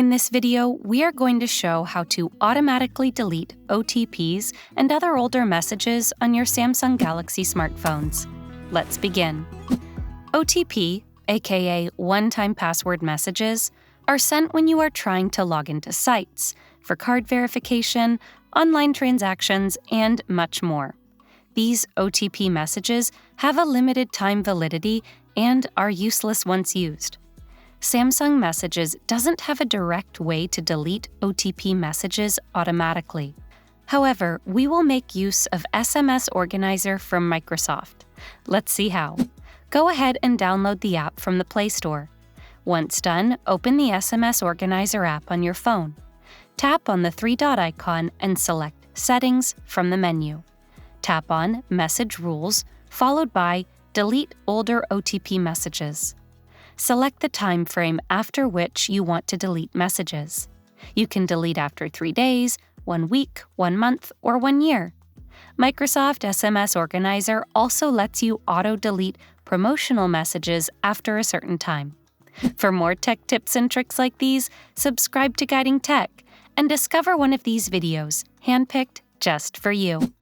In this video, we are going to show how to automatically delete OTPs and other older messages on your Samsung Galaxy smartphones. Let's begin. OTP, aka one-time password messages, are sent when you are trying to log into sites, for card verification, online transactions, and much more. These OTP messages have a limited time validity and are useless once used. Samsung Messages doesn't have a direct way to delete OTP messages automatically. However, we will make use of SMS Organizer from Microsoft. Let's see how. Go ahead and download the app from the Play Store. Once done, open the SMS Organizer app on your phone. Tap on the three-dot icon and select Settings from the menu. Tap on Message Rules, followed by Delete Older OTP Messages. Select the time frame after which you want to delete messages. You can delete after 3 days, 1 week, 1 month, or 1 year. Microsoft SMS Organizer also lets you auto-delete promotional messages after a certain time. For more tech tips and tricks like these, subscribe to Guiding Tech and discover one of these videos, handpicked just for you.